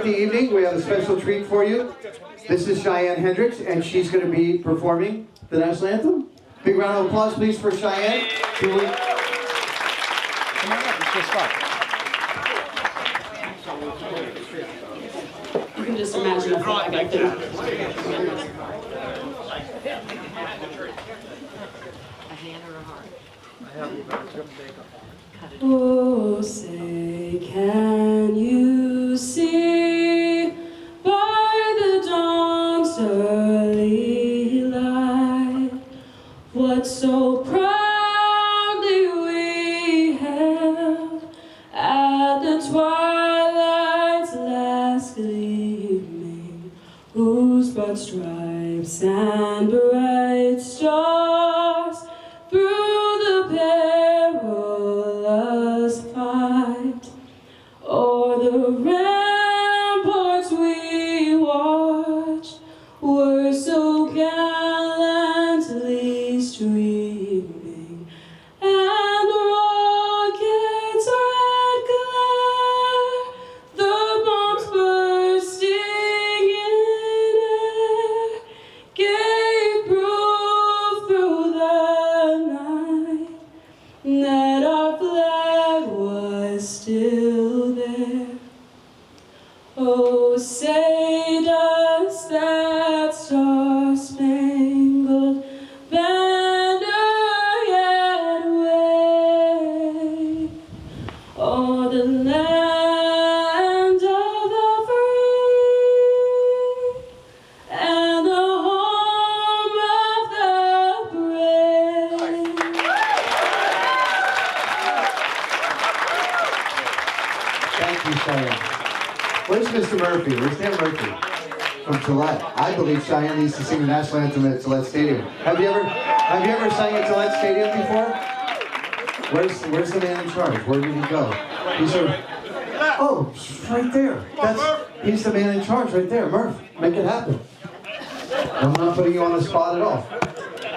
the evening, we have a special treat for you. This is Cheyenne Hendricks, and she's going to be performing the national anthem. Big round of applause, please, for Cheyenne. Come on up, it's just fun. You can just imagine the flag up there. A hand or a heart? Oh, say, can you see by the dawn's early light what so proudly we hailed at the twilight's last gleaming, whose broad stripes and bright stars through the perilous fight o'er the ramparts we watched were so gallantly streaming, and the rocket's red glare, the bombs bursting in air, gave proof through the night that our flag was still there. Oh, say does that star-spangled banner yet wave o'er the land of the free and the home of the brave? Thank you, Cheyenne. Where's Mr. Murphy? Where's Dan Murphy? From Gillette. I believe Cheyenne needs to sing the national anthem at Gillette Stadium. Have you ever sang at Gillette Stadium before? Where's the man in charge? Where did he go? Oh, right there. He's the man in charge right there. Murph, make it happen. I'm not putting you on the spot at all.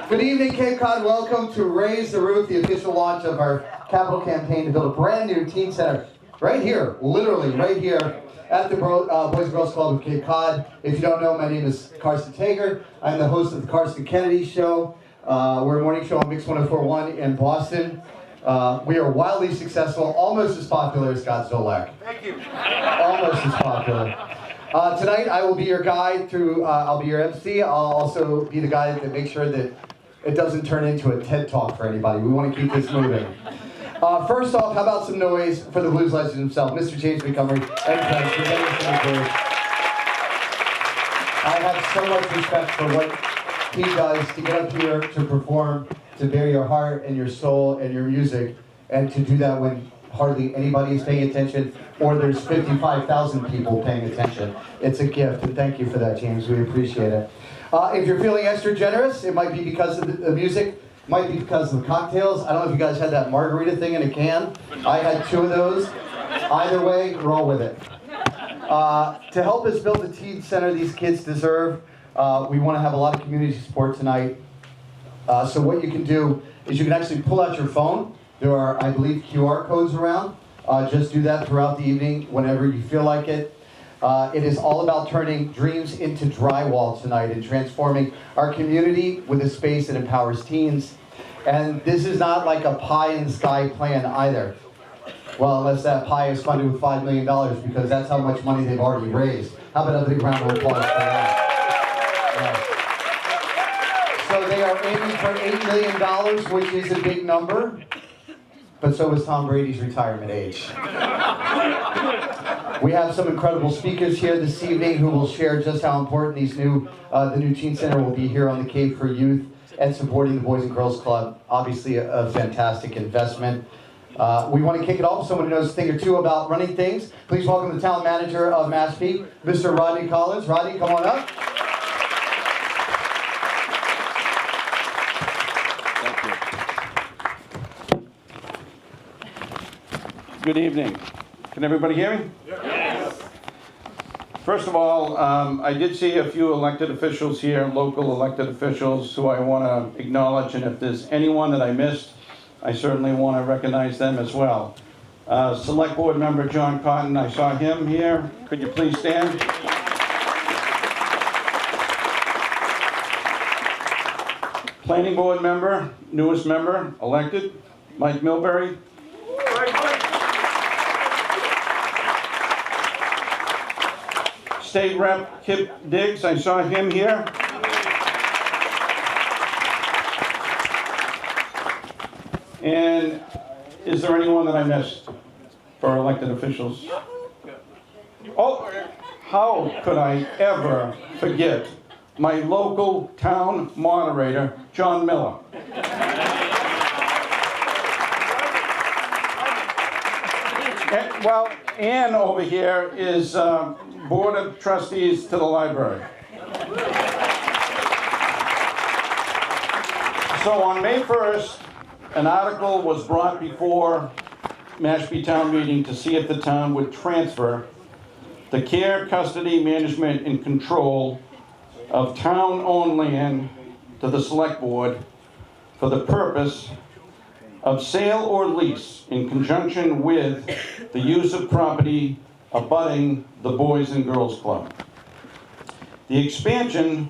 Good evening, Cape Cod. Welcome to Raise the Roof, the official launch of our capital campaign to build a brand new teen center right here, literally right here at the Boys and Girls Club of Cape Cod. If you don't know, my name is Carson Tager. I'm the host of the Carson Kennedy Show. We're a morning show on Mix 104.1 in Boston. We are wildly successful, almost as popular as Scott Zolak. Thank you. Almost as popular. Tonight I will be your guide through, I'll be your MC. I'll also be the guy that makes sure that it doesn't turn into a TED Talk for anybody. We want to keep this moving. First off, how about some noise for the blues legend himself, Mr. James Montgomery and friends, for getting us in the blues. I have so much respect for what he does to get up here, to perform, to bear your heart and your soul and your music, and to do that when hardly anybody is paying attention, or there's 55,000 people paying attention. It's a gift, and thank you for that, James. We appreciate it. If you're feeling extra generous, it might be because of the music, might be because of the cocktails. I don't know if you guys had that margarita thing in a can. I had 2 of those. Either way, roll with it. To help us build the teen center these kids deserve, we want to have a lot of community support tonight. So what you can do is you can actually pull out your phone. There are, I believe, QR codes around. Just do that throughout the evening whenever you feel like it. It is all about turning dreams into drywall tonight and transforming our community with a space that empowers teens. And this is not like a pie-in-the-sky plan either. Well, unless that pie is funded with $5 million, because that's how much money they've already raised. How about a big round of applause for that? Yeah. So they are aiming for $8 million, which is a big number. But so is Tom Brady's retirement age. We have some incredible speakers here this evening who will share just how important the new Teen Center will be here on the Cape for youth and supporting the Boys and Girls Club. Obviously a fantastic investment. We want to kick it off with someone who knows a thing or two about running things. Please welcome the talent manager of Mashpee, Mr. Rodney Collins. Rodney, come on up. Good evening. Can everybody hear me? Yes. First of all, I did see a few elected officials here, local elected officials, who I want to acknowledge, and if there's anyone that I missed, I certainly want to recognize them as well. Select Board Member John Cotton, I saw him here. Could you please stand? Planning Board Member, newest member, elected, Mike Milbury. State Rep Kip Diggs, I saw him here. And is there anyone that I missed for elected officials? Oh, how could I ever forget my local town moderator, John Miller? Well, Ann over here is Board of Trustees to the library. So on May 1st, an article was brought before Mashpee Town Meeting to see if the town would transfer the care, custody, management, and control of town-owned land to the Select Board for the purpose of sale or lease in conjunction with the use of property abutting the Boys and Girls Club. The expansion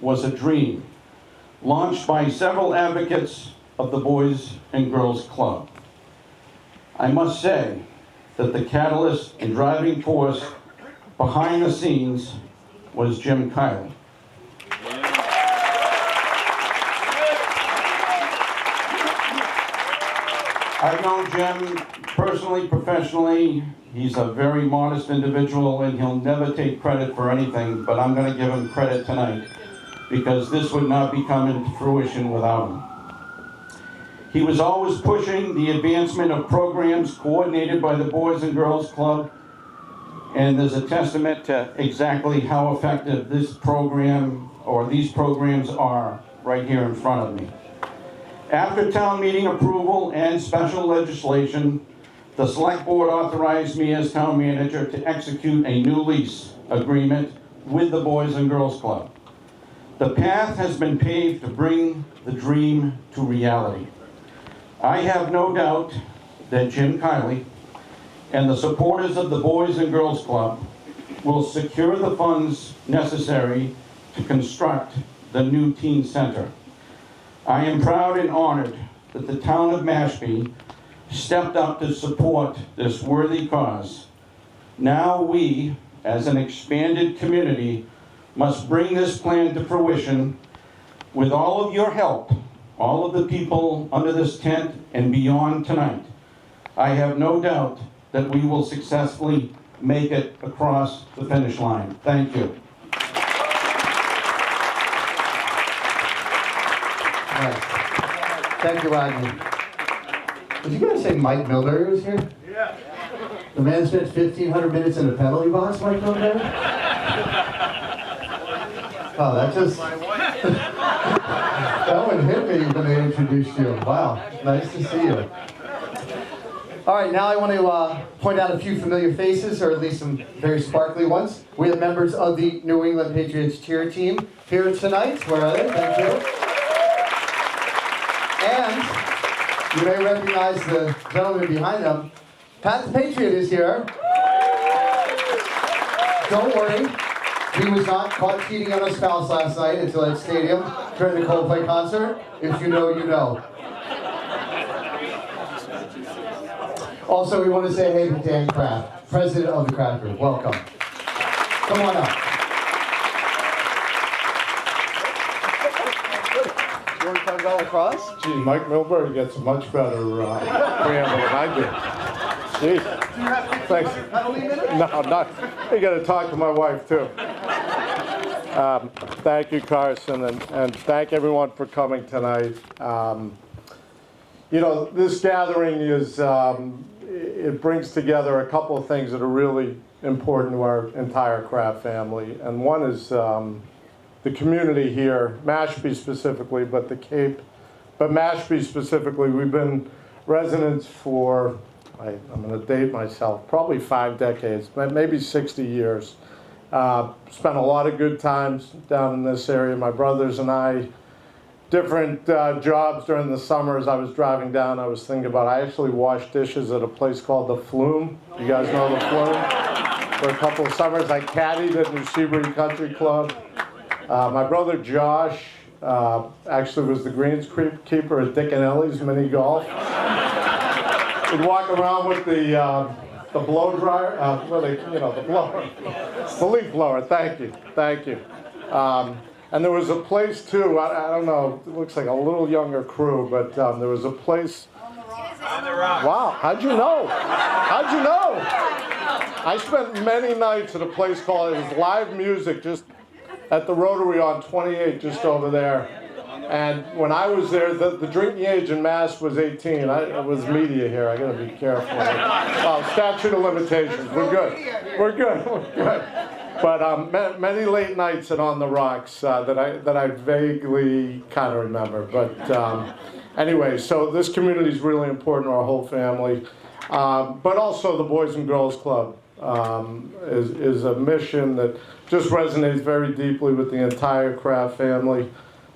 was a dream, launched by several advocates of the Boys and Girls Club. I must say that the catalyst and driving force behind the scenes was Jim Kiley. I've known Jim personally, professionally. He's a very modest individual and he'll never take credit for anything, but I'm going to give him credit tonight because this would not be coming to fruition without him. He was always pushing the advancement of programs coordinated by the Boys and Girls Club, and there's a testament to exactly how effective this program or these programs are right here in front of me. After town meeting approval and special legislation, the Select Board authorized me as town manager to execute a new lease agreement with the Boys and Girls Club. The path has been paved to bring the dream to reality. I have no doubt that Jim Kiley and the supporters of the Boys and Girls Club will secure the funds necessary to construct the new teen center. I am proud and honored that the town of Mashpee stepped up to support this worthy cause. Now we, as an expanded community, must bring this plan to fruition with all of your help, all of the people under this tent and beyond tonight. I have no doubt that we will successfully make it across the finish line. Thank you. Thank you, Rodney. Did you guys say Mike Milbury was here? Yeah. The man spent 1,500 minutes in a penalty box, Mike Milbury? Oh, that just... that one hit me when they introduced you. Wow, nice to see you. All right, now I want to point out a few familiar faces, or at least some very sparkly ones. We have members of the New England Patriots cheer team here tonight. Where are they? Thank you. And you may recognize the gentleman behind them. Pat the Patriot is here. Don't worry, he was not caught cheating on a spouse last night at Gillette Stadium during the Coldplay concert. If you know, you know. Also, we want to say hey to Dan Kraft, president of the Kraft Group. Welcome. Come on up. You want to talk about lacrosse? Gee, Mike Milbury gets a much better preamble than I do. Gee. Thanks. No, not. You got to talk to my wife too. Thank you, Carson, and thank everyone for coming tonight. You know, this gathering is, it brings together a couple of things that are really important to our entire Kraft family. And one is the community here, Mashpee specifically, but the Cape. But Mashpee specifically, we've been residents for, I'm going to date myself, probably 5 decades, maybe 60 years. Spent a lot of good times down in this area. My brothers and I different jobs during the summer. As I was driving down, I was thinking about, I actually washed dishes at a place called the Flume. You guys know the Flume? For a couple of summers, I caddied at New Seabury Country Club. My brother Josh actually was the greenskeeper at Dick and Ellie's mini golf. We'd walk around with the blow dryer, the blower, the leaf blower. Thank you. And there was a place too. I don't know. It looks like a little younger crew, but there was a place. On the rock. Wow, how'd you know? I spent many nights at a place called, it was live music, just at the Rotary on 28, just over there. And when I was there, the drinking age in Mass was 18. It was media here. I got to be careful. Oh, statute of limitations. We're good. But many late nights at On the Rocks that I vaguely kind of remember. But anyway, so this community is really important to our whole family. But also the Boys and Girls Club is a mission that just resonates very deeply with the entire Kraft family.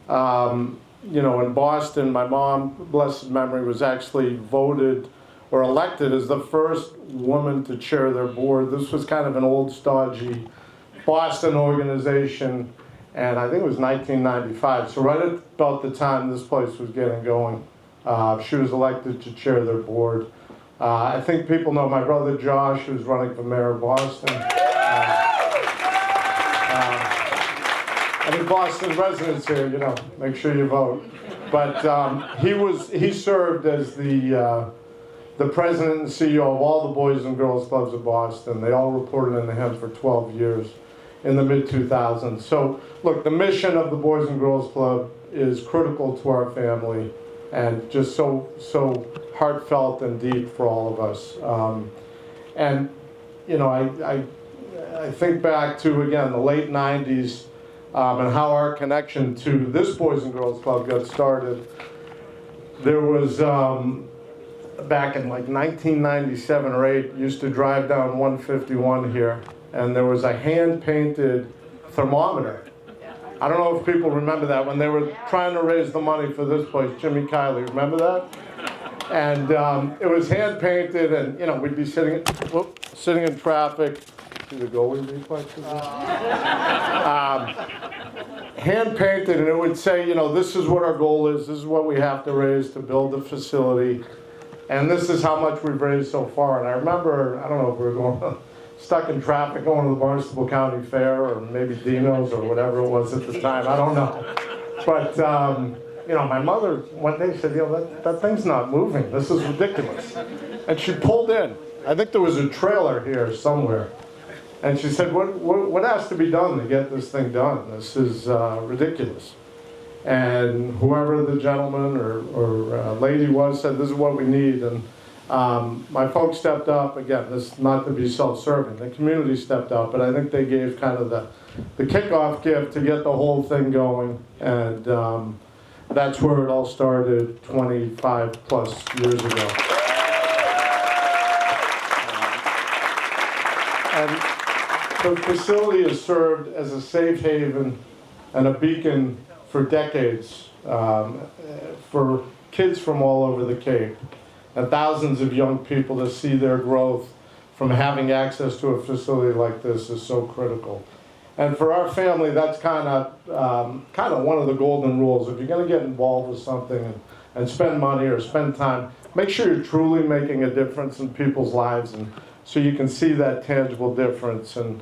In Boston, my mom, blessed memory, was actually voted or elected as the first woman to chair their board. This was kind of an old, stodgy Boston organization, and I think it was 1995. So right at about the time this place was getting going, she was elected to chair their board. I think people know my brother Josh, who's running for mayor of Boston. Any Boston residents here, make sure you vote. But he served as the president and CEO of all the Boys and Girls Clubs of Boston. They all reported into him for 12 years in the mid-2000s. So, look, the mission of the Boys and Girls Club is critical to our family and just so heartfelt and deep for all of us. I think back to, again, the late 90s, and how our connection to this Boys and Girls Club got started. There was, back in like 1997 or 8, used to drive down 151 here, and there was a hand-painted thermometer. I don't know if people remember that, when they were trying to raise the money for this place, Jimmy Kiley, remember that? And it was hand-painted, and we'd be sitting in traffic. See the goalie reflexes? Hand-painted, and it would say, this is what our goal is, this is what we have to raise to build the facility, and this is how much we've raised so far. And I remember, I don't know if we were stuck in traffic going to the Barnstable County Fair, or maybe Dino's, or whatever it was at the time, I don't know. But, my mother one day said, that thing's not moving, this is ridiculous. And she pulled in. I think there was a trailer here somewhere. And she said, what has to be done to get this thing done? This is ridiculous. And whoever the gentleman or lady was said, this is what we need. And my folks stepped up. Again, this not to be self-serving. The community stepped up, but I think they gave kind of the kickoff gift to get the whole thing going. And that's where it all started 25 plus years ago. And the facility has served as a safe haven and a beacon for decades for kids from all over the Cape, and thousands of young people to see their growth from having access to a facility like this is so critical. And for our family, that's kind of one of the golden rules. If you're going to get involved with something and spend money or spend time, make sure you're truly making a difference in people's lives, and so you can see that tangible difference. And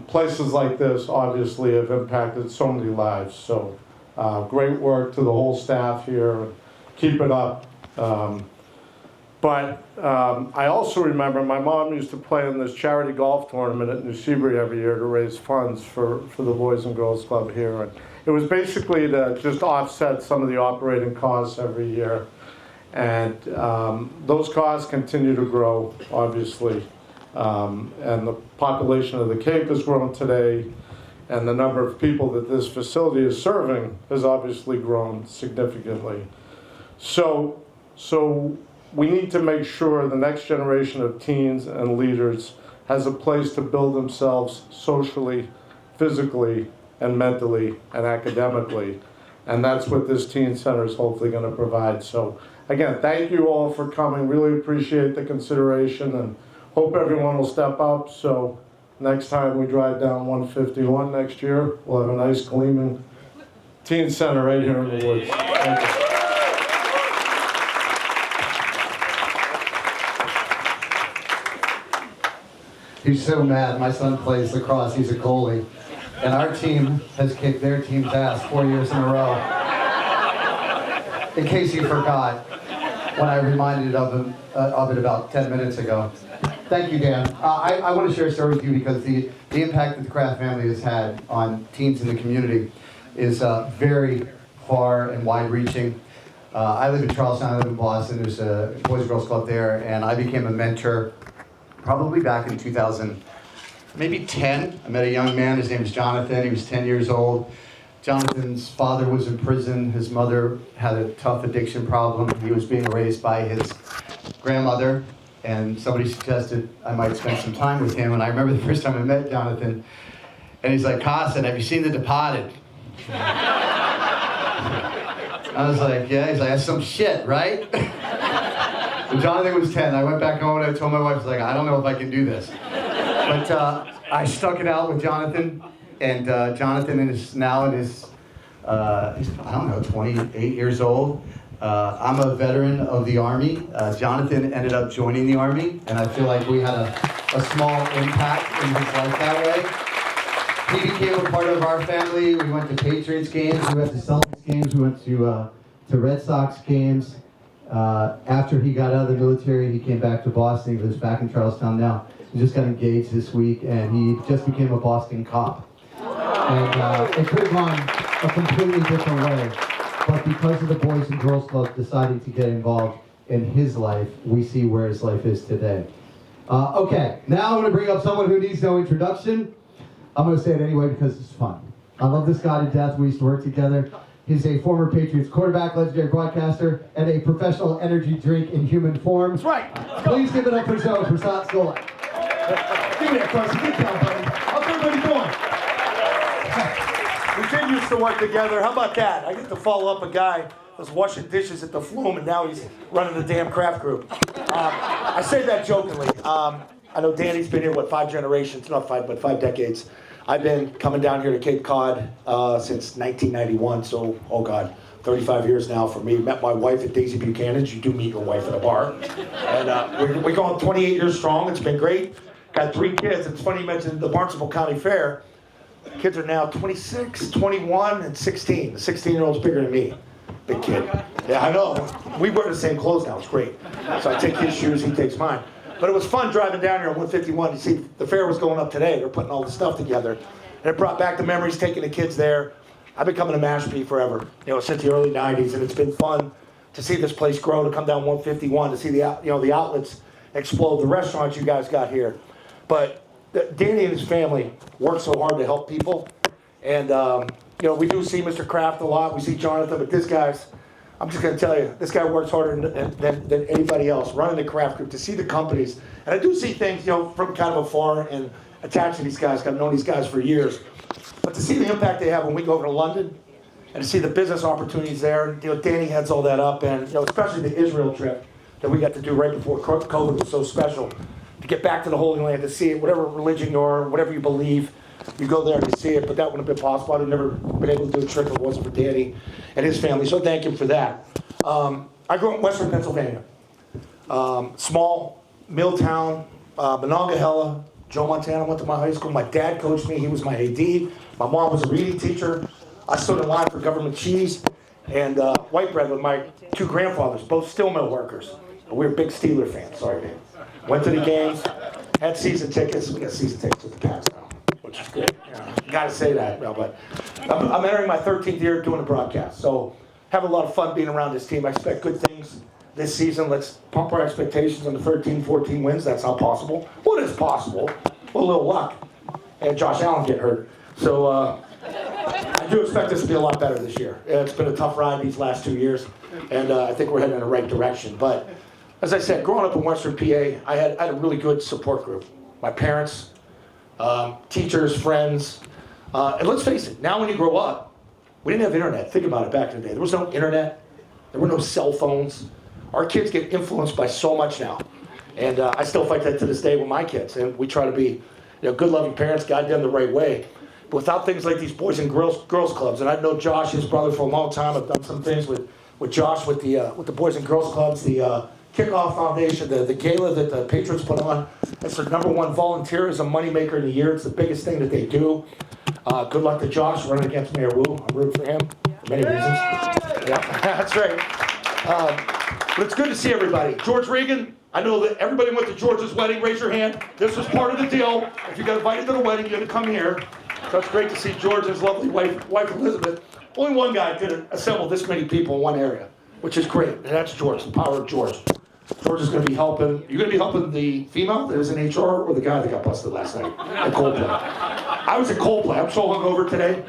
places like this obviously have impacted so many lives. So great work to the whole staff here. Keep it up. But I also remember my mom used to play in this charity golf tournament at New Seabury every year to raise funds for the Boys and Girls Club here. And it was basically to just offset some of the operating costs every year. And those costs continue to grow, obviously. And the population of the Cape has grown today, and the number of people that this facility is serving has obviously grown significantly. So we need to make sure the next generation of teens and leaders has a place to build themselves socially, physically, and mentally, and academically. And that's what this teen center is hopefully going to provide. So again, thank you all for coming. Really appreciate the consideration and hope everyone will step up. So next time we drive down 151 next year, we'll have a nice gleaming teen center right here in the woods. Thank you. He's so mad. My son plays lacrosse. He's a goalie. And our team has kicked their team's ass 4 years in a row. In case you forgot, when I reminded of it about 10 minutes ago. Thank you, Dan. I want to share a story with you because the impact that the Kraft family has had on teens in the community is very far and wide-reaching. I live in Charlestown, I live in Boston. There's a Boys and Girls Club there, and I became a mentor probably back in 2000, maybe 10. I met a young man, his name is Jonathan. He was 10 years old. Jonathan's father was in prison. His mother had a tough addiction problem. He was being raised by his grandmother, and somebody suggested I might spend some time with him. And I remember the first time I met Jonathan, and he's like, "Carson, have you seen The Departed?" I was like, "Yeah." He's like, "That's some shit, right?" And Jonathan was 10. I went back home and I told my wife, I was like, "I don't know if I can do this." But I stuck it out with Jonathan, and Jonathan is now in his, he's, I don't know, 28 years old. I'm a veteran of the Army. Jonathan ended up joining the Army, and I feel like we had a small impact in his life that way. He became a part of our family. We went to Patriots games, we went to Celtics games, we went to Red Sox games. After he got out of the military, he came back to Boston. He lives back in Charlestown now. He just got engaged this week, and he just became a Boston cop. And it could have gone a completely different way, but because of the Boys and Girls Club deciding to get involved in his life, we see where his life is today. Okay, now I'm going to bring up someone who needs no introduction. I'm going to say it anyway because it's fun. I love this guy to death. We used to work together. He's a former Patriots quarterback, legendary broadcaster, and a professional energy drink in human form. That's right. Please give it up for Zoe Prasad Skolak. Give me that, Carson. Get down, buddy. How's everybody doing? We did used to work together. How about that? I get to follow up a guy that was washing dishes at the Flume, and now he's running the damn craft group. I say that jokingly. I know Danny's been here, 5 generations? Not 5, but 5 decades. I've been coming down here to Cape Cod since 1991, so, oh God, 35 years now for me. Met my wife at Daisy Buchanan's. You do meet your wife at a bar. And we're going 28 years strong. It's been great. Got 3 kids. It's funny you mentioned the Barnstable County Fair. The kids are now 26, 21, and 16. The 16-year-old's bigger than me. Big kid. Yeah, I know. We wear the same clothes now. It's great. So I take his shoes, he takes mine. But it was fun driving down here on 151. You see, the fair was going up today. They're putting all the stuff together. And it brought back the memories, taking the kids there. I've been coming to Mashpee forever, since the early 90s. And it's been fun to see this place grow, to come down 151, to see the outlets explode, the restaurants you guys got here. But Danny and his family work so hard to help people. And, we do see Mr. Kraft a lot. We see Jonathan, but this guy's, I'm just going to tell you, this guy works harder than anybody else, running the craft group, to see the companies. And I do see things, from kind of afar and attached to these guys. I've known these guys for years. But to see the impact they have when we go over to London and to see the business opportunities there, Danny heads all that up. And, especially the Israel trip that we got to do right before COVID was so special. To get back to the Holy Land, to see it, whatever religion you are, whatever you believe, you go there to see it, but that wouldn't have been possible. I'd have never been able to do a trip if it wasn't for Danny and his family, so thank him for that. I grew up in Western Pennsylvania. Small, mill town, Monongahela. Joe Montana went to my high school. My dad coached me. He was my AD. My mom was a reading teacher. I stood in line for government cheese and white bread with my 2 grandfathers, both steel mill workers. We were big Steeler fans, sorry, man. Went to the games, had season tickets. We got season tickets with the Pats now, which is good. Got to say that. But I'm entering my 13th year doing a broadcast, so have a lot of fun being around this team. I expect good things this season. Let's pump our expectations on the 13, 14 wins. That's not possible. Well, it is possible. Well, a little luck. And Josh Allen get hurt. So I do expect this to be a lot better this year. It's been a tough ride these last 2 years, and I think we're heading in the right direction. But as I said, growing up in Western PA, I had a really good support group. My parents, teachers, friends, and let's face it, now when you grow up, We didn't have internet. Think about it back in the day. There was no internet. There were no cell phones. Our kids get influenced by so much now. And I still fight that to this day with my kids. And we try to be good, loving parents, guide them the right way. But without things like these boys and girls clubs, and I know Josh, his brother, for a long time. I've done some things with Josh with the boys and girls clubs, the Kickoff Foundation, the gala that the Patriots put on. It's their #1 volunteerism moneymaker in the year. It's the biggest thing that they do. Good luck to Josh running against Mayor Wu. I'm rooting for him for many reasons. Yeah, that's right. But it's good to see everybody. George Reagan, I know that everybody went to George's wedding. Raise your hand. This was part of the deal. If you got invited to the wedding, you had to come here. So it's great to see George and his lovely wife Elizabeth. Only one guy could assemble this many people in one area, which is great. And that's George, the power of George. George is going to be helping. You're going to be helping the female that was in HR or the guy that got busted last night at Coldplay? I was at Coldplay. I'm so hungover today.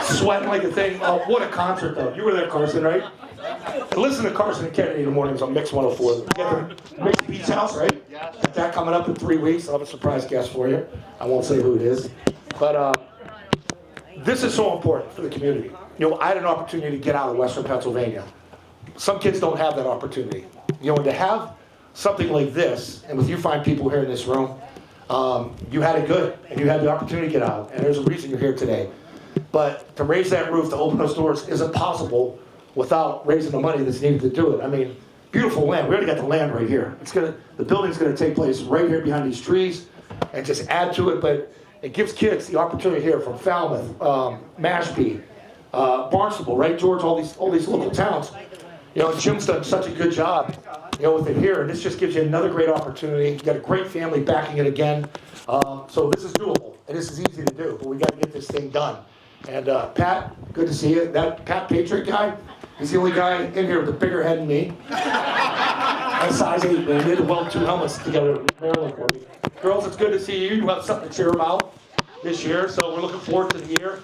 Sweating like a thing. Oh, what a concert, though. You were there, Carson, right? I listen to Carson and Kennedy in the mornings on Mix 104. You get the Mix Beach House, right? Got that coming up in 3 weeks. I'll have a surprise guest for you. I won't say who it is. But this is so important for the community. I had an opportunity to get out of Western Pennsylvania. Some kids don't have that opportunity. And to have something like this, and with you fine people here in this room, you had it good, and you had the opportunity to get out, and there's a reason you're here today. But to raise that roof, to open those doors, isn't possible without raising the money that's needed to do it. I mean, beautiful land. We already got the land right here. The building's going to take place right here behind these trees, and just add to it. But it gives kids the opportunity here from Falmouth, Mashpee, Barnstable, right, George? All these local towns. Jim's done such a good job, with it here, and this just gives you another great opportunity. You got a great family backing it again, so this is doable, and this is easy to do, but we got to get this thing done. And Pat, good to see you. That Pat Patriot guy, he's the only guy in here with a bigger head than me. And size 8, man. They had to weld 2 helmets together at Maryland for me. Girls, it's good to see you. You have something to cheer about this year, so we're looking forward to the year.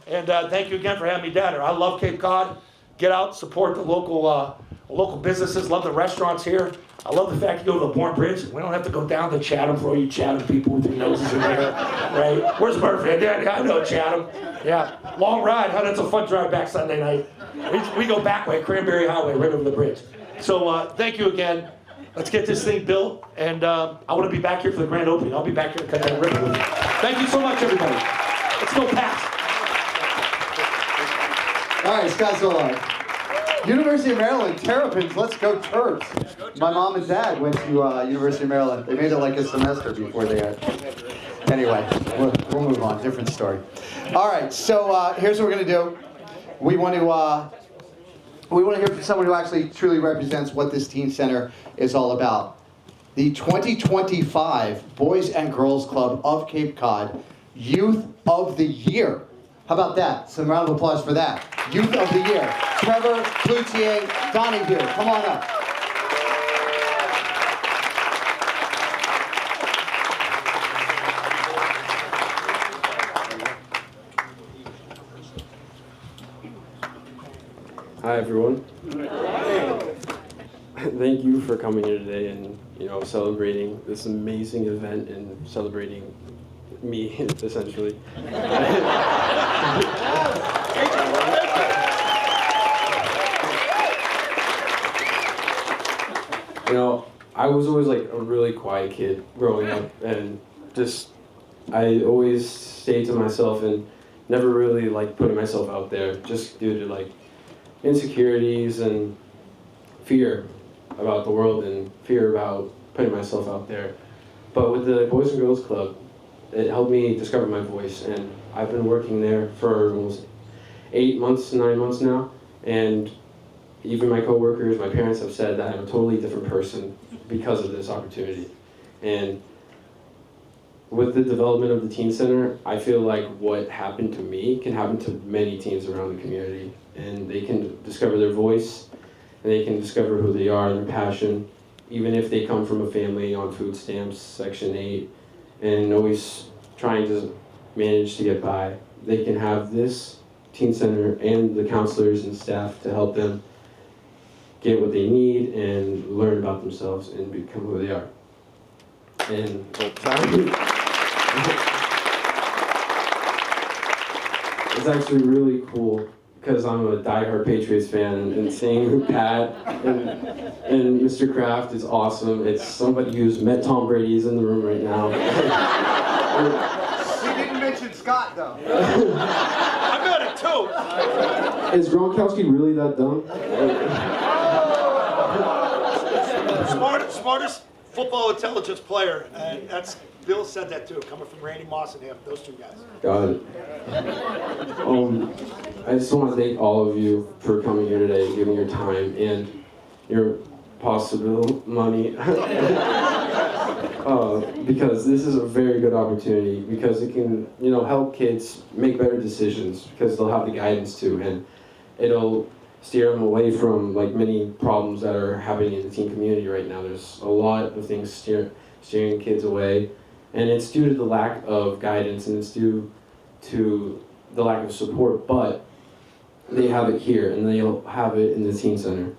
And thank you again for having me down here. I love Cape Cod. Get out, support the local businesses, love the restaurants here. I love the fact you go to the Bourne Bridge. We don't have to go down to Chatham for all you Chatham people with your noses in there, right? Where's Murphy? Yeah, I know Chatham. Yeah, long ride, huh? That's a fun drive back Sunday night. We go back way, Cranberry Highway, right over the bridge. So thank you again. Let's get this thing built, and I want to be back here for the grand opening. I'll be back here to cut that ribbon with you. Thank you so much, everybody. Let's go Pats. All right, Scott Zolar. University of Maryland, Terrapins, let's go Terps. My mom and dad went to University of Maryland. They made it like a semester before they had. Anyway, we'll move on, different story. All right, so here's what we're gonna do. We want to hear from someone who actually truly represents what this teen center is all about. The 2025 Boys and Girls Club of Cape Cod Youth of the Year. How about that? Some round of applause for that. Youth of the Year. Trevor Cloutier Donahue, come on up. Hi everyone. Thank you for coming here today and celebrating this amazing event and celebrating me essentially. I was always like a really quiet kid growing up, and I always stayed to myself and never really putting myself out there, just due to insecurities and fear about the world and fear about putting myself out there. But with the Boys and Girls Club, it helped me discover my voice, and I've been working there for almost 9 months now, and even my coworkers, my parents have said that I'm a totally different person because of this opportunity. And with the development of the Teen Center, I feel like what happened to me can happen to many teens around the community, and they can discover their voice, and they can discover who they are, their passion, even if they come from a family on food stamps, Section 8, and always trying to manage to get by. They can have this Teen Center and the counselors and staff to help them get what they need and learn about themselves and become who they are. And it's actually really cool because I'm a diehard Patriots fan, and seeing Pat and Mr. Kraft is awesome. It's somebody who's met Tom Brady. He's in the room right now. He didn't mention Scott, though. I got it too. Is Gronkowski really that dumb? Smartest football intelligence player, and that's Bill said that too, coming from Randy Moss and him, those two guys. Got it. I just want to thank all of you for coming here today, giving your time and your possible money, because this is a very good opportunity, because it can, help kids make better decisions, because they'll have the guidance to, and it'll steer them away from many problems that are happening in the teen community right now. There's a lot of things steering kids away, and it's due to the lack of guidance, and it's due to the lack of support, but they have it here, and they'll have it in the teen center.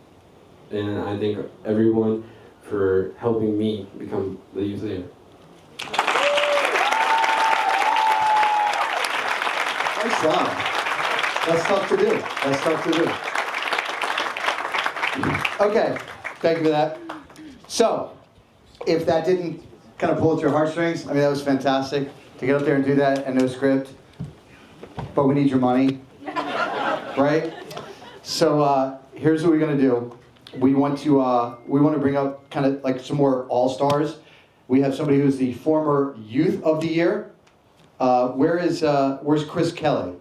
And I thank everyone for helping me become the youth leader. Nice job. That's tough to do. Okay, thank you for that. So, if that didn't kind of pull at your heartstrings, I mean, that was fantastic to get up there and do that and no script. But we need your money, right? So here's what we're gonna do. We want to bring up kind of like some more all-stars. We have somebody who's the former Youth of the Year. Where's Chris Kelly?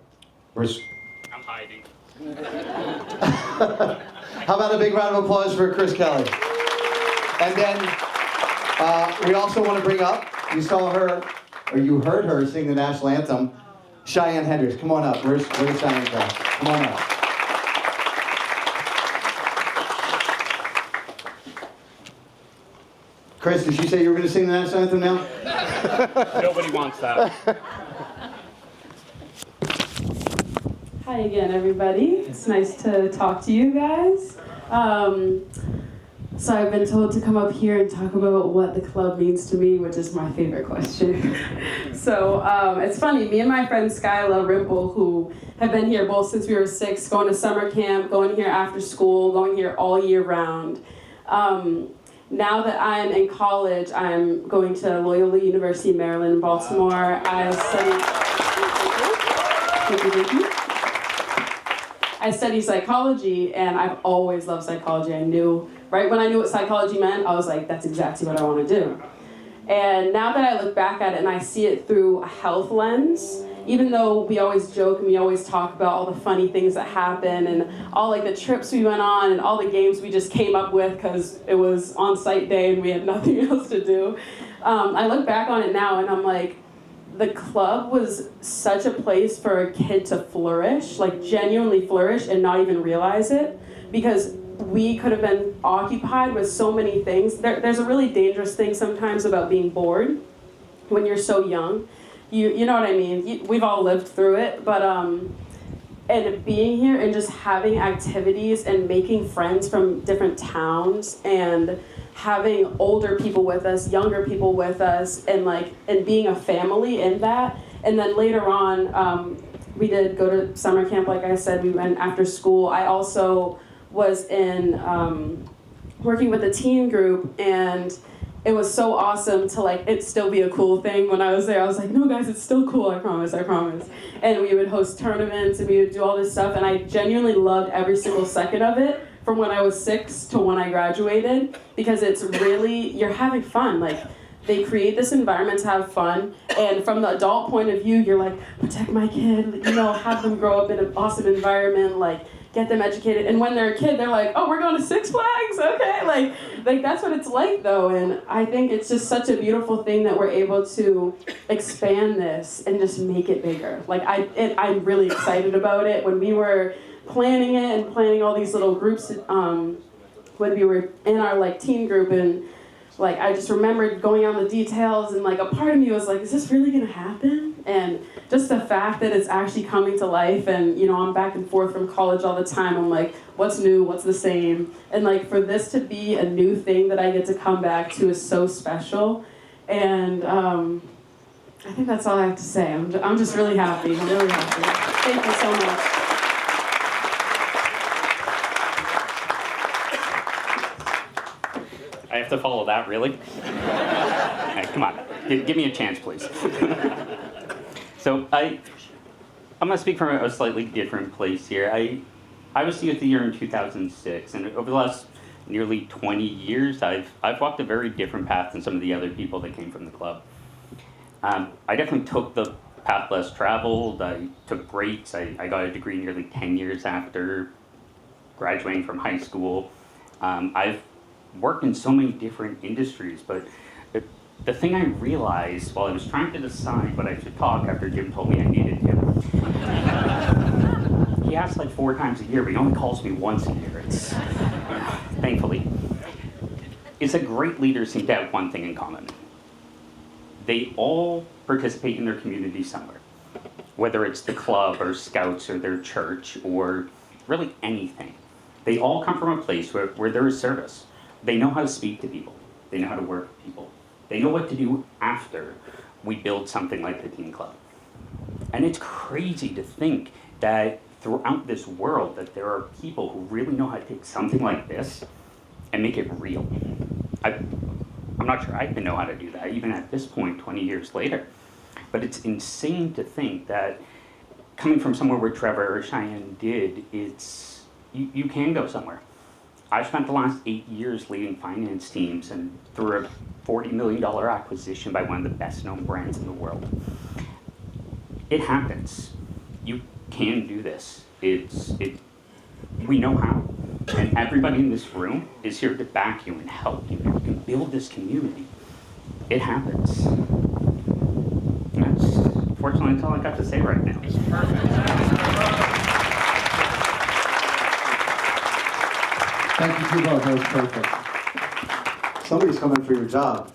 I'm hiding. How about a big round of applause for Chris Kelly? And then we also want to bring up, you saw her, or you heard her sing the national anthem, Cheyenne Hendricks. Come on up. Where's Cheyenne from? Come on up. Chris, did you say you were going to sing the national anthem now? Nobody wants that. Hi again, everybody. It's nice to talk to you guys. So I've been told to come up here and talk about what the club means to me, which is my favorite question. So it's funny, me and my friend Skyla Rimple, who have been here both since we were 6, going to summer camp, going here after school, going here all year round. Now that I'm in college, I'm going to Loyola University, Maryland, in Baltimore. I study psychology, and I've always loved psychology. I knew, right when I knew what psychology meant, I was like, that's exactly what I want to do. And now that I look back at it and I see it through a health lens, even though we always joke and we always talk about all the funny things that happen and all the trips we went on and all the games we just came up with because it was on-site day and we had nothing else to do, I look back on it now and I'm like, the club was such a place for a kid to flourish, genuinely flourish and not even realize it, because we could have been occupied with so many things. There's a really dangerous thing sometimes about being bored when you're so young. You know what I mean? We've all lived through it, but and being here and just having activities and making friends from different towns and having older people with us, younger people with us, and being a family in that. And then later on, we did go to summer camp, like I said, we went after school. I also was in working with a teen group, and it was so awesome to it still be a cool thing. When I was there, I was like, no guys, it's still cool, I promise. And we would host tournaments and we would do all this stuff, and I genuinely loved every single second of it from when I was 6 to when I graduated, because it's really, you're having fun. They create this environment to have fun, and from the adult point of view, you're like, protect my kid, have them grow up in an awesome environment, get them educated. And when they're a kid, they're like, oh, we're going to Six Flags, okay? That's what it's like, though. And I think it's just such a beautiful thing that we're able to expand this and just make it bigger. I'm really excited about it. When we were planning it and planning all these little groups, when we were in our teen group, and I just remembered going on the details, and a part of me was like, is this really gonna happen? And just the fact that it's actually coming to life, and I'm back and forth from college all the time. I'm like, what's new, what's the same? And for this to be a new thing that I get to come back to is so special. And I think that's all I have to say. I'm just really happy. I'm really happy. Thank you so much. I have to follow that, really? Hey, come on, give me a chance, please. So I'm gonna speak from a slightly different place here. I was the youth of the year in 2006, and over the last nearly 20 years, I've walked a very different path than some of the other people that came from the club. I definitely took the path less traveled. I took breaks. I got a degree nearly 10 years after graduating from high school. I've worked in so many different industries, but the thing I realized while I was trying to decide what I should talk after Jim told me I needed to, he asks like 4 times a year, but he only calls me once a year. It's, thankfully, is that great leaders seem to have one thing in common. They all participate in their community somewhere, whether it's the club or scouts or their church or really anything. They all come from a place where there is service. They know how to speak to people. They know how to work with people. They know what to do after we build something like the teen club. And it's crazy to think that throughout this world that there are people who really know how to take something like this and make it real. I'm not sure I even know how to do that, even at this point, 20 years later. But it's insane to think that coming from somewhere where Trevor or Cheyenne did, you can go somewhere. I've spent the last 8 years leading finance teams and through a $40 million acquisition by one of the best known brands in the world. It happens. You can do this. We know how. And everybody in this room is here to back you and help you. You can build this community. It happens. Unfortunately, that's all I got to say right now. Thank you, T-Bone. That was perfect. Somebody's coming for your job.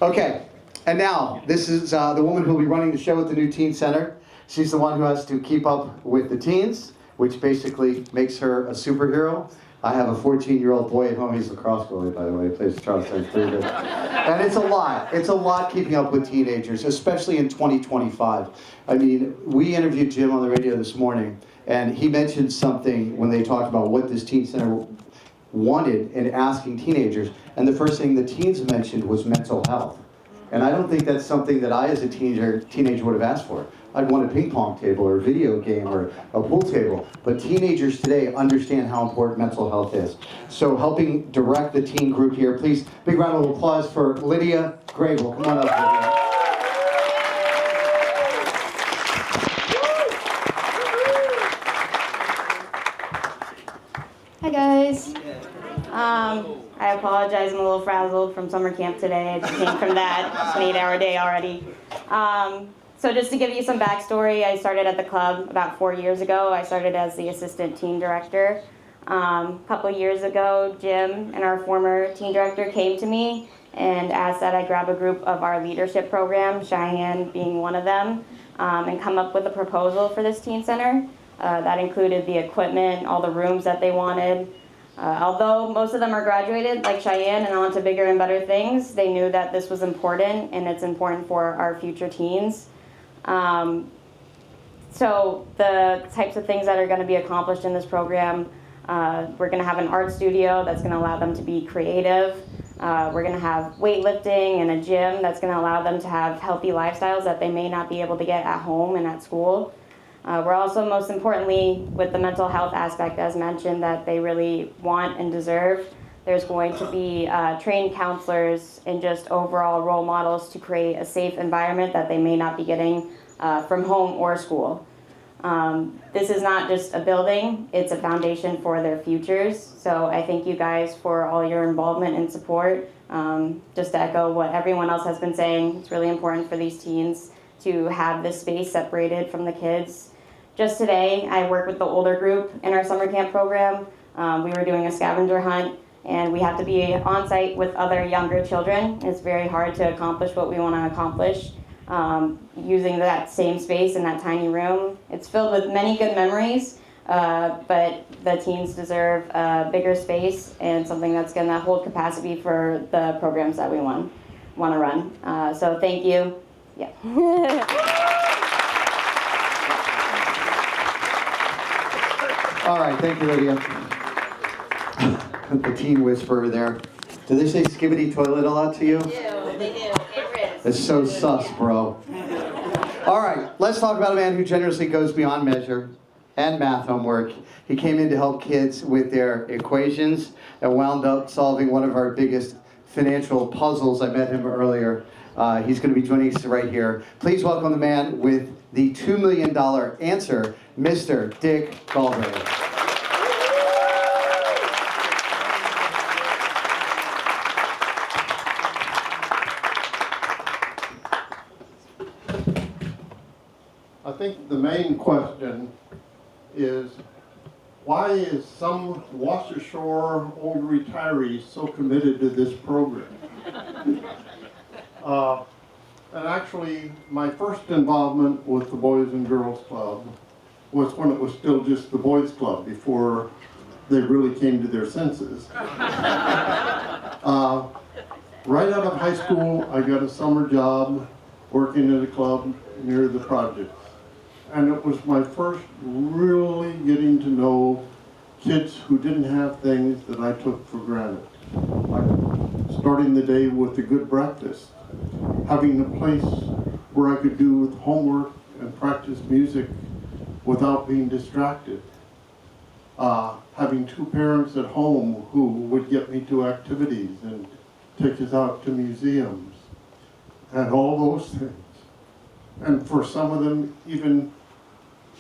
Okay, and now this is the woman who will be running the show at the new teen center. She's the one who has to keep up with the teens, which basically makes her a superhero. I have a 14-year-old boy at home. He's a lacrosse goalie, by the way. He plays Charleston. It's pretty good. And it's a lot. It's a lot keeping up with teenagers, especially in 2025. I mean, we interviewed Jim on the radio this morning, and he mentioned something when they talked about what this teen center wanted in asking teenagers. And the first thing the teens mentioned was mental health. And I don't think that's something that I, as a teenager would have asked for. I'd want a ping pong table or a video game or a pool table. But teenagers today understand how important mental health is. So helping direct the teen group here, please, big round of applause for Lydia Grable. Come on up, Lydia. Hi guys. I apologize, I'm a little frazzled from summer camp today. I just came from that. It's an 8-hour day already. So just to give you some backstory, I started at the club about 4 years ago. I started as the assistant team director. A couple years ago, Jim and our former team director came to me and asked that I grab a group of our leadership program, Cheyenne being one of them, and come up with a proposal for this teen center. That included the equipment, all the rooms that they wanted. Although most of them are graduated, like Cheyenne, and on to bigger and better things, they knew that this was important, and it's important for our future teens. So the types of things that are going to be accomplished in this program, we're going to have an art studio that's going to allow them to be creative. We're going to have weightlifting and a gym that's going to allow them to have healthy lifestyles that they may not be able to get at home and at school. We're also, most importantly, with the mental health aspect, as mentioned, that they really want and deserve. There's going to be trained counselors and just overall role models to create a safe environment that they may not be getting from home or school. This is not just a building, it's a foundation for their futures. So I thank you guys for all your involvement and support. Just to echo what everyone else has been saying, it's really important for these teens to have this space separated from the kids. Just today, I worked with the older group in our summer camp program. We were doing a scavenger hunt, and we have to be on site with other younger children. It's very hard to accomplish what we want to accomplish using that same space in that tiny room. It's filled with many good memories, but the teens deserve a bigger space and something that's going to hold capacity for the programs that we want to run. So thank you. Yeah. All right, thank you, Lydia. the teen whisperer there. Do they say skibbity toilet a lot to you? They do. It It's so sus, bro. All right, let's talk about a man who generously goes beyond measure and math homework. He came in to help kids with their equations and wound up solving one of our biggest financial puzzles. I met him earlier. He's going to be joining us right here. Please welcome the man with the $2 million answer, Mr. Dick Galbraith. I think the main question is, why is some Washer Shore old retirees so committed to this program? And actually, my first involvement with the Boys and Girls Club was when it was still just the Boys Club, before they really came to their senses. Right out of high school, I got a summer job working at a club near the project. And it was my first really getting to know kids who didn't have things that I took for granted. Like starting the day with a good breakfast, having a place where I could do homework and practice music without being distracted. Having two parents at home who would get me to activities and take us out to museums and all those things. And for some of them, even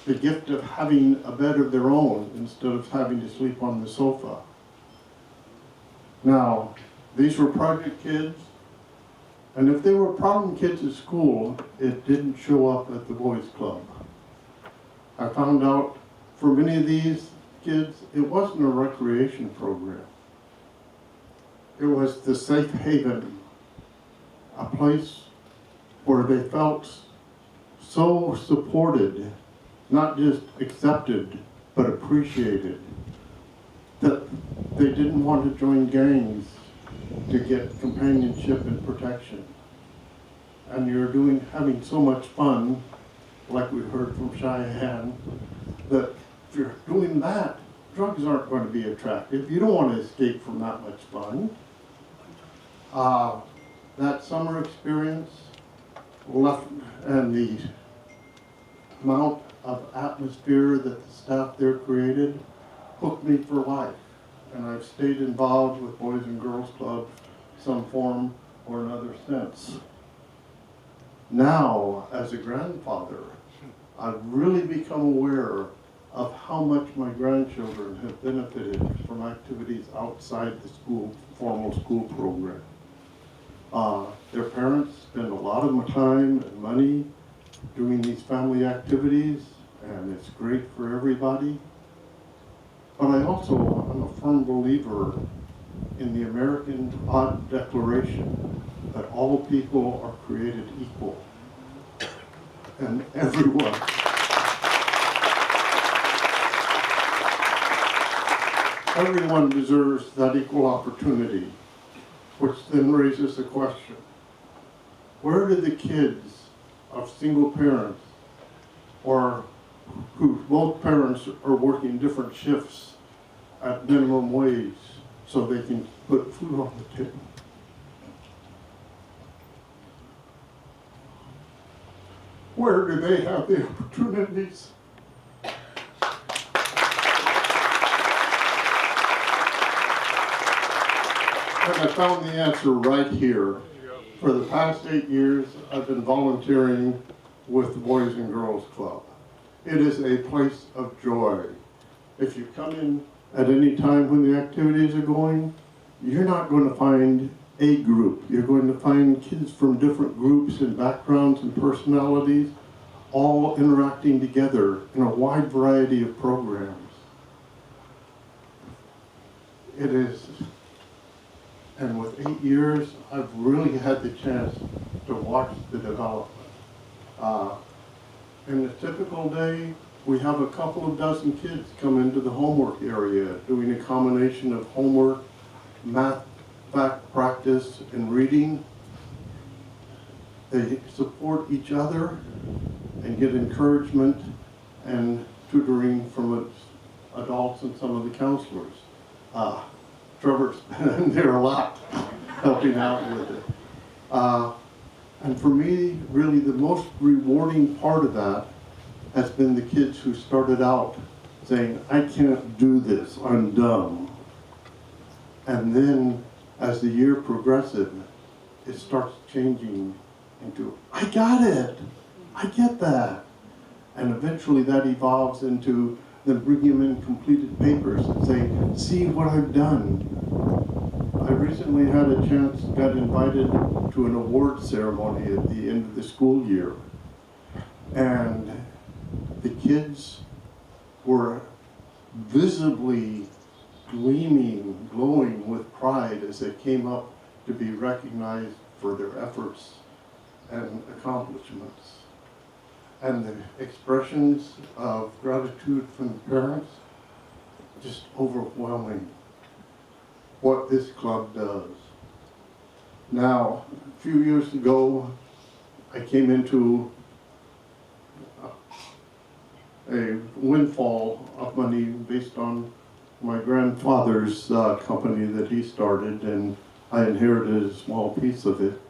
the gift of having a bed of their own instead of having to sleep on the sofa. Now, these were project kids, and if they were problem kids at school, it didn't show up at the Boys Club. I found out for many of these kids, it wasn't a recreation program. It was the safe haven, a place where they felt so supported, not just accepted, but appreciated, that they didn't want to join gangs to get companionship and protection. And you're having so much fun, like we heard from Cheyenne, that if you're doing that, drugs aren't going to be attractive. You don't want to escape from that much fun. That summer experience left, and the amount of atmosphere that the staff there created hooked me for life. And I've stayed involved with Boys and Girls Club some form or another since. Now, as a grandfather, I've really become aware of how much my grandchildren have benefited from activities outside the school, formal school program. Their parents spend a lot of time and money doing these family activities, and it's great for everybody. But I also am a firm believer in the American Declaration that all people are created equal. And everyone deserves that equal opportunity, which then raises the question, where do the kids of single parents or who both parents are working different shifts at minimum wage so they can put food on the table? Where do they have the opportunities? And I found the answer right here. For the past 8 years, I've been volunteering with the Boys and Girls Club. It is a place of joy. If you come in at any time when the activities are going, you're not going to find a group. You're going to find kids from different groups and backgrounds and personalities, all interacting together in a wide variety of programs. It is, and with 8 years, I've really had the chance to watch the development. In a typical day, we have a couple of dozen kids come into the homework area doing a combination of homework, math, fact practice, and reading. They support each other and get encouragement and tutoring from adults and some of the counselors. Trevor's been there a lot, helping out with it. And for me, really the most rewarding part of that has been the kids who started out saying, I can't do this, I'm dumb. And then as the year progresses, it starts changing into, I got it, I get that. And eventually that evolves into them bringing in completed papers and saying, see what I've done. I recently had a chance, got invited to an award ceremony at the end of the school year. And the kids were visibly gleaming, glowing with pride as they came up to be recognized for their efforts and accomplishments. And the expressions of gratitude from the parents, just overwhelming what this club does. Now, a few years ago, I came into a windfall of money based on my grandfather's company that he started, and I inherited a small piece of it.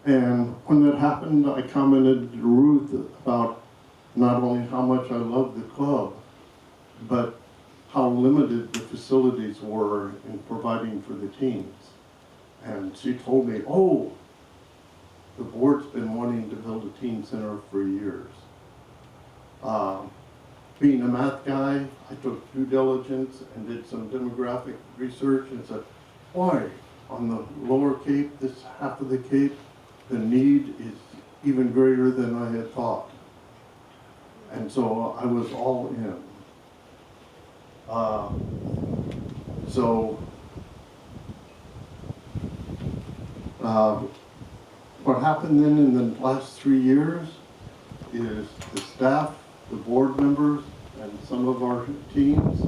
And when that happened, I commented to Ruth about not only how much I loved the club, but how limited the facilities were in providing for the teams. And she told me, oh, the board's been wanting to build a teen center for years. Being a math guy, I took due diligence and did some demographic research and said, why? On the lower Cape, this half of the Cape, the need is even greater than I had thought. And so I was all in. What happened then in the last 3 years is the staff, the board members, and some of our teams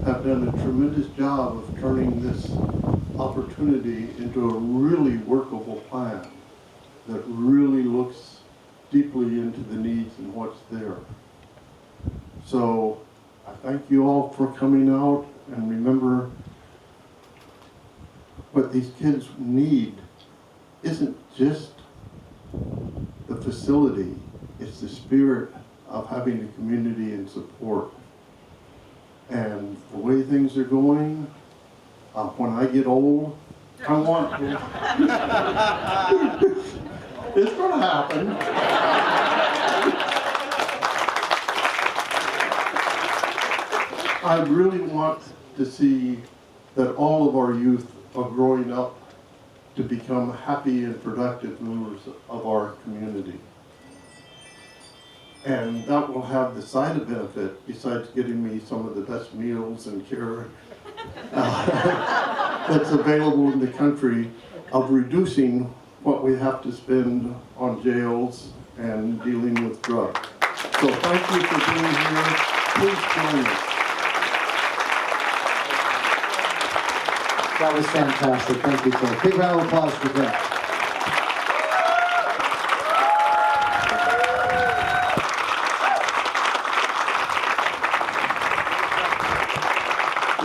have done a tremendous job of turning this opportunity into a really workable plan that really looks deeply into the needs and what's there. So I thank you all for coming out, and remember, what these kids need isn't just the facility, it's the spirit of having a community and support. And the way things are going, when I get old, I want to. It's going to happen. I really want to see that all of our youth are growing up to become happy and productive members of our community. And that will have the side benefit, besides getting me some of the best meals and care that's available in the country, of reducing what we have to spend on jails and dealing with drugs. So thank you for being here. Please join us. That was fantastic. Thank you, Phil. Big round of applause for that.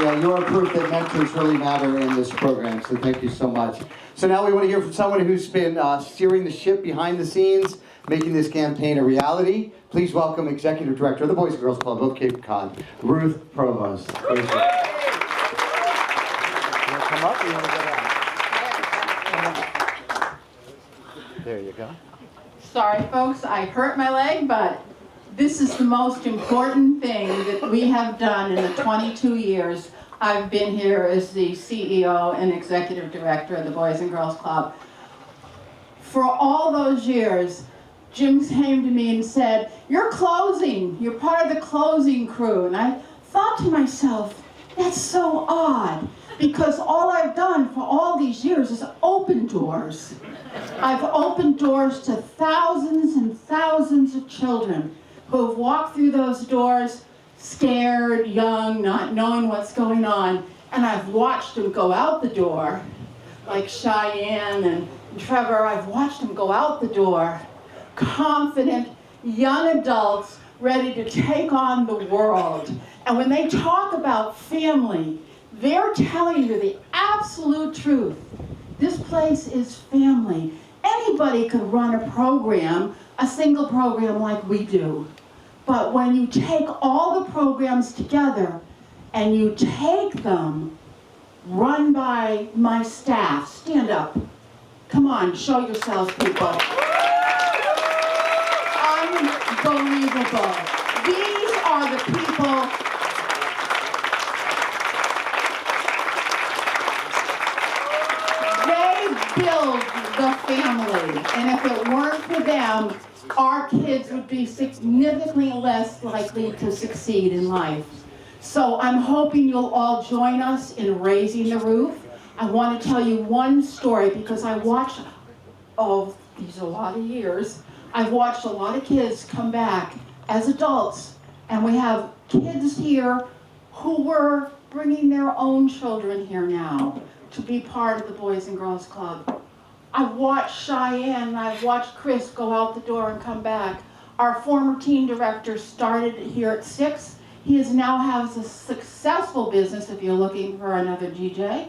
Yeah, you're proof that mentors really matter in this program, so thank you so much. So now we want to hear from someone who's been steering the ship behind the scenes, making this campaign a reality. Please welcome Executive Director of the Boys and Girls Club of Cape Cod, Ruth Provost. You want to come up or you want to go down? There you go. Sorry, folks, I hurt my leg, but this is the most important thing that we have done in the 22 years I've been here as the CEO and Executive Director of the Boys and Girls Club. For all those years, Jim came to me and said, you're closing, you're part of the closing crew. And I thought to myself, that's so odd, because all I've done for all these years is open doors. I've opened doors to thousands and thousands of children who have walked through those doors scared, young, not knowing what's going on, and I've watched them go out the door, like Cheyenne and Trevor. I've watched them go out the door, confident young adults ready to take on the world. And when they talk about family, They're telling you the absolute truth. This place is family. Anybody could run a program, a single program like we do. But when you take all the programs together and you take them run by my staff, stand up. Come on, show yourselves, people. Unbelievable. These are the people. They build the family. And if it weren't for them, our kids would be significantly less likely to succeed in life. So I'm hoping you'll all join us in raising the roof. I want to tell you one story because I watched, oh, these are a lot of years, I've watched a lot of kids come back as adults, and we have kids here who were bringing their own children here now to be part of the Boys and Girls Club. I've watched Cheyenne and I've watched Chris go out the door and come back. Our former team director started here at 6. He now has a successful business, if you're looking for another GJ.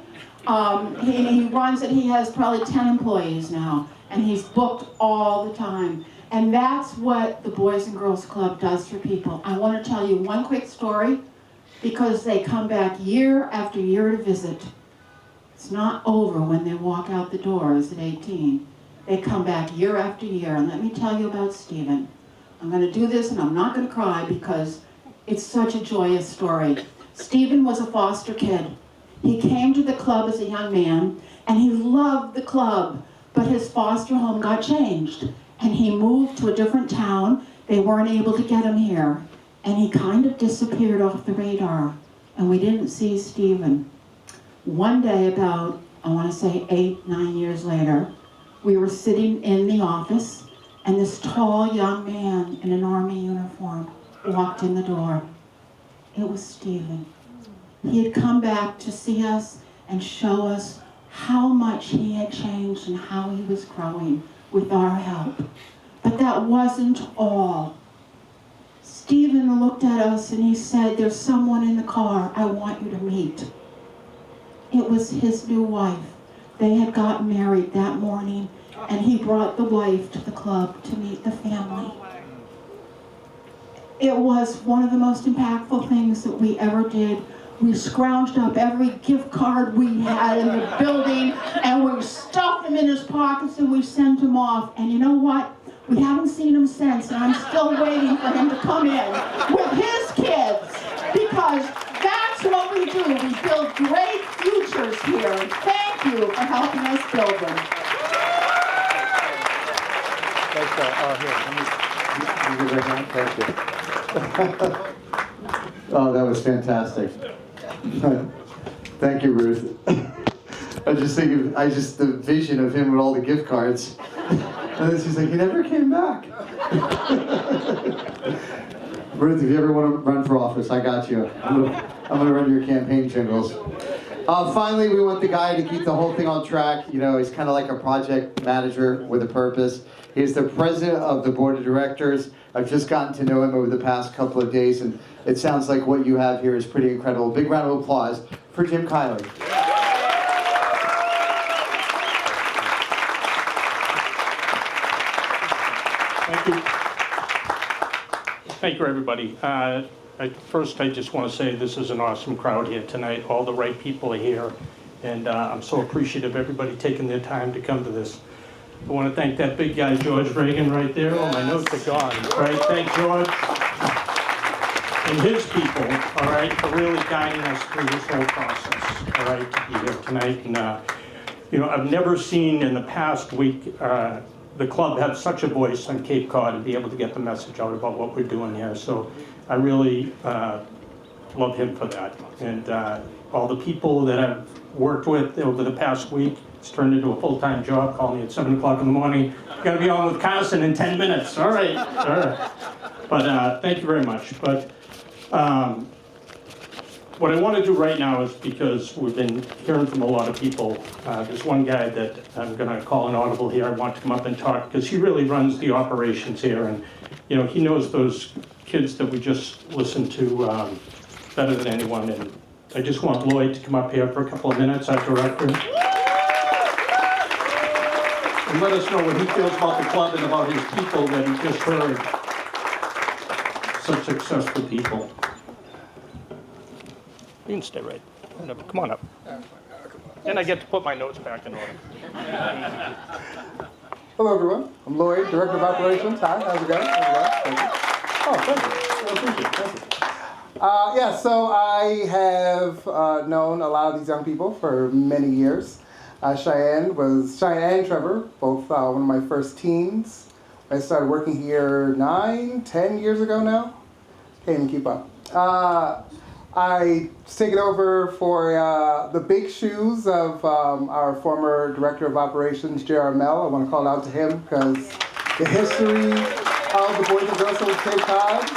He runs it, he has probably 10 employees now, and he's booked all the time. And that's what the Boys and Girls Club does for people. I want to tell you one quick story, because they come back year after year to visit. It's not over when they walk out the doors at 18. They come back year after year, and let me tell you about Stephen. I'm going to do this, and I'm not going to cry because it's such a joyous story. Stephen was a foster kid. He came to the club as a young man, and he loved the club, but his foster home got changed, and he moved to a different town. They weren't able to get him here, and he kind of disappeared off the radar, and we didn't see Stephen. One day, about, I want to say 8, 9 years later, we were sitting in the office, and this tall young man in an army uniform walked in the door. It was Stephen. He had come back to see us and show us how much he had changed and how he was growing with our help. But that wasn't all. Stephen looked at us and he said, "There's someone in the car I want you to meet." It was his new wife. They had gotten married that morning, and he brought the wife to the club to meet the family. It was one of the most impactful things that we ever did. We scrounged up every gift card we had in the building, and we stuffed them in his pockets, and we sent him off. And you know what? We haven't seen him since, and I'm still waiting for him to come in with his kids, because that's what we do. We build great futures here. Thank you for helping us build them. Thank you. Oh, that was fantastic. Thank you, Ruth. I just think the vision of him with all the gift cards. And then she's like, he never came back. Ruth, if you ever want to run for office, I got you. I'm gonna run your campaign jingles. Finally, we want the guy to keep the whole thing on track. You know, he's kind of like a project manager with a purpose. He's the president of the board of directors. I've just gotten to know him over the past couple of days, and it sounds like what you have here is pretty incredible. Big round of applause for Jim Kiley. Thank you. Thank you, everybody. First, I just want to say this is an awesome crowd here tonight. All the right people are here, and I'm so appreciative of everybody taking their time to come to this. I want to thank that big guy, George Reagan, right there. Oh, my notes are gone. Right, thank George and his people, all right, for really guiding us through this whole process, all right, to be here tonight. And, you know, I've never seen in the past week the club have such a voice on Cape Cod and be able to get the message out about what we're doing here. So I really love him for that. And all the people that I've worked with over the past week, it's turned into a full-time job. Call me at 7 o'clock in the morning. Got to be on with Carson in 10 minutes. All right. All right. But thank you very much. But what I want to do right now is, because we've been hearing from a lot of people, there's one guy that I'm going to call an audible here. I want to come up and talk because he really runs the operations here, and you know, he knows those kids that we just listened to better than anyone. And I just want Lloyd to come up here for a couple of minutes, our director. And let us know what he feels about the club and about his people that he just heard. Such successful people. You can stay right. Come on up. And I get to put my notes back in order. Hello, everyone. I'm Lloyd, Director of Operations. Hi, how's it going? Thank you. Oh, thank you. I appreciate it. Thank you. Yeah, so I have known a lot of these young people for many years. Cheyenne and Trevor, both one of my first teens. I started working here 9-10 years ago now. Can't even keep up. I taken over for the big shoes of our former Director of Operations, J.R. Mell. I want to call out to him because the history of the Boys and Girls of Cape Cod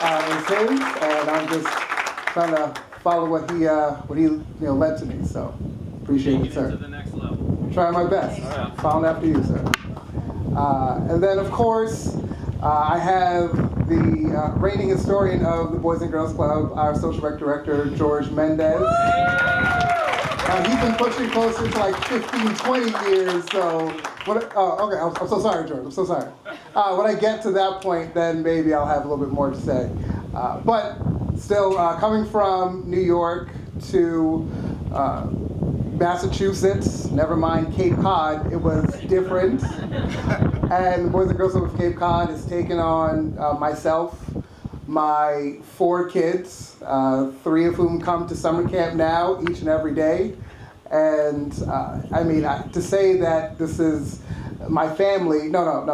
is his, and I'm just trying to follow what he led to me. So appreciate it, sir. To the next level. Trying my best. Following after you, sir. And then, of course, I have the reigning historian of the Boys and Girls Club, our social rec director, George Mendez. He's been pushing closer to like 15, 20 years, so, okay, I'm so sorry, George, I'm so sorry. When I get to that point, then maybe I'll have a little bit more to say. But still, coming from New York to Massachusetts, never mind Cape Cod, it was different. And the Boys and Girls Club of Cape Cod has taken on myself, my 4 kids, 3 of whom come to summer camp now each and every day. And I mean, to say that this is my family, no.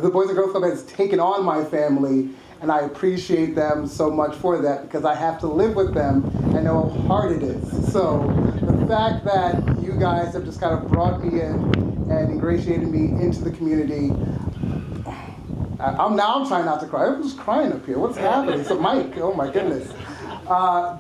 The Boys and Girls Club has taken on my family, and I appreciate them so much for that because I have to live with them and know how hard it is. So the fact that you guys have just kind of brought me in and ingratiated me into the community, I'm trying not to cry. I'm just crying up here. What's happening? So Mike, oh my goodness.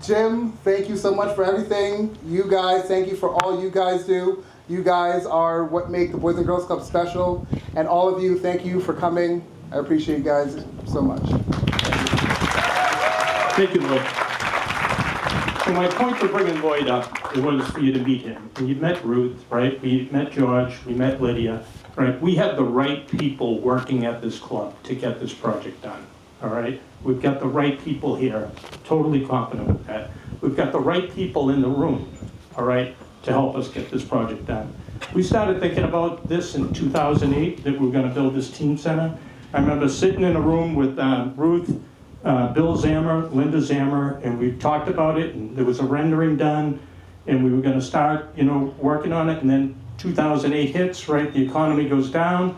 Jim, thank you so much for everything. You guys, thank you for all you guys do. You guys are what make the Boys and Girls Club special. And all of you, thank you for coming. I appreciate you guys so much. Thank you, Lloyd. So my point for bringing Lloyd up, it was for you to meet him. And you met Ruth, right? We met George, we met Lydia, right? We have the right people working at this club to get this project done, all right? We've got the right people here, totally confident with that. We've got the right people in the room, all right, to help us get this project done. We started thinking about this in 2008, that we were gonna build this teen center. I remember sitting in a room with Ruth, Bill Zammer, Linda Zammer, and we talked about it, and there was a rendering done, and we were gonna start, working on it, and then 2008 hits, right? The economy goes down,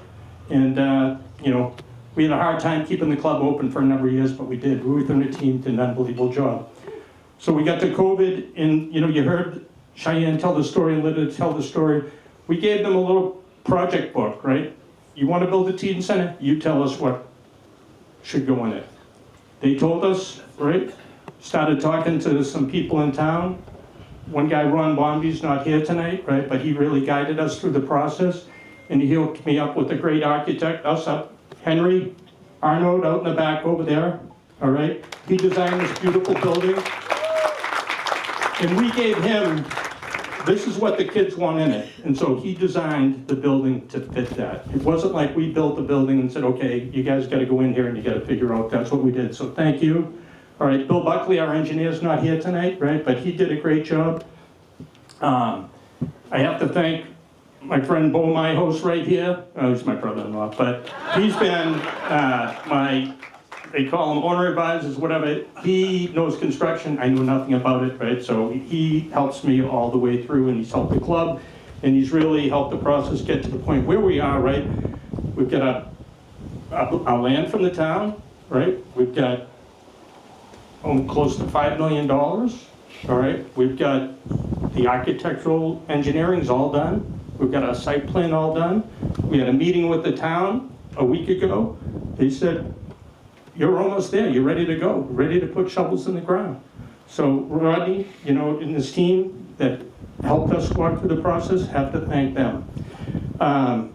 and, we had a hard time keeping the club open for a number of years, but we did. Ruth and her team did an unbelievable job. So we got to COVID, and, you heard Cheyenne tell the story and Linda tell the story. We gave them a little project book, right? You want to build a teen center? You tell us what should go in it. They told us, right? Started talking to some people in town. One guy, Ron Bomby's not here tonight, right? But he really guided us through the process. And he hooked me up with a great architect, Henry Arnold out in the back over there, all right? He designed this beautiful building. And we gave him, this is what the kids want in it. And so he designed the building to fit that. It wasn't like we built the building and said, okay, you guys gotta go in here and you gotta figure out, that's what we did. So thank you. All right, Bill Buckley, our engineer's not here tonight, right? But he did a great job. I have to thank my friend Bo Myhouse right here. Oh, he's my brother-in-law, but he's been they call him owner advisors, whatever. He knows construction. I know nothing about it, right? So he helps me all the way through, and he's helped the club, and he's really helped the process get to the point where we are, right? We've got our land from the town, right? We've got close to $5 million, all right? We've got the architectural engineering's all done. We've got our site plan all done. We had a meeting with the town a week ago. They said, you're almost there, you're ready to go, ready to put shovels in the ground. So Rodney, and his team that helped us walk through the process, have to thank them. I